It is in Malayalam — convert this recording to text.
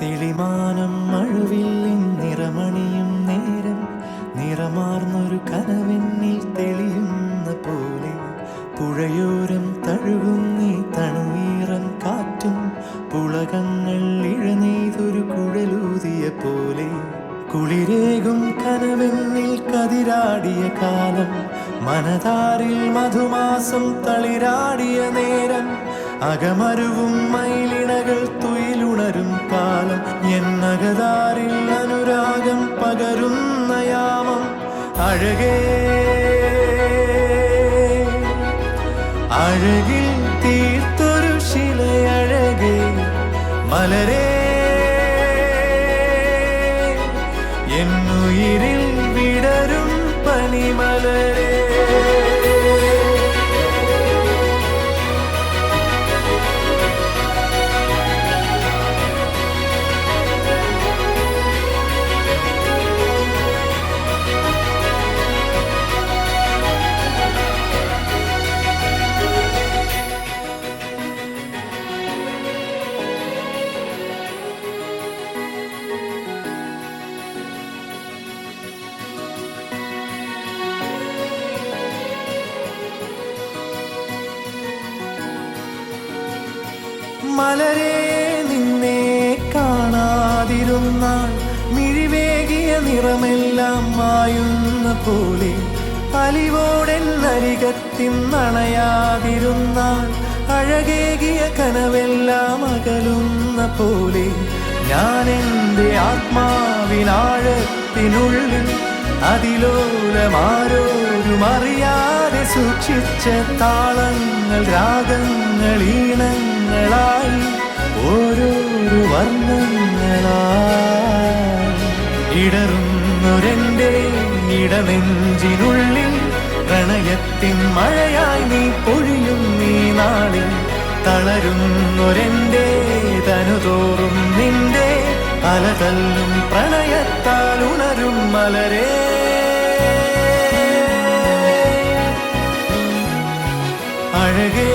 തെളിമാനം മഴവില്ലിൻ നിറമണിയും നേരം നിറമാർന്നൊരു കനവെന്നിൽ തെളിയുന്ന പോലെ പുഴയോരം തഴുകും നീ തണുനീറൻ കാറ്റും പുളകങ്ങൾ ഇഴനെയ്തൊരു കുഴലൂതിയ പോലെ കുളിരേകും കനവെന്നിൽ കതിരാടിയ കാലം മനതാരിൽ മധുമാസം തളിരാടിയ നേരം അകമരുവും മയിലിണകൾ തുയിലുണരും കാലം എന്നകതാരിൽ അനുരാഗം പകരുന്ന യാമം അഴകേ അഴകിൽ തീർത്തൊരു ശിലയഴകേ മലരേ എന്നുയിരിൽ വിടരും പനിമലരേ മലരേ നിന്നെ കാണാതിരുന്നാൽ മിഴിവേകിയ നിറമെല്ലാം മായുന്ന പോലെ അലിവോടെന്നരികത്തിന്നണയാതിരുന്നാൽ അഴകേകിയ കനവെല്ലാം അകലുന്ന പോലെ ഞാൻ എൻ്റെ ആത്മാവിനാഴത്തിനുള്ളിൽ അതിലോലമാരോരും അറിയാതെ സൂക്ഷിച്ച താളങ്ങൾ രാഗങ്ങൾ ഈണങ്ങളായി ഓരോരോ വർണ്ണങ്ങളായി ഇടറുന്നൊരെൻ്റെ ഇടനെഞ്ചിനുള്ളിൽ പ്രണയത്തിൻ മഴയായി നീ പൊഴിയും നീ നാളിൽ തളരുന്നൊരെൻ്റെ തനുതോറും നിന്റെ അലതല്ലും പ്രണയത്താൽ ഉണരും മലരേ അഴകേ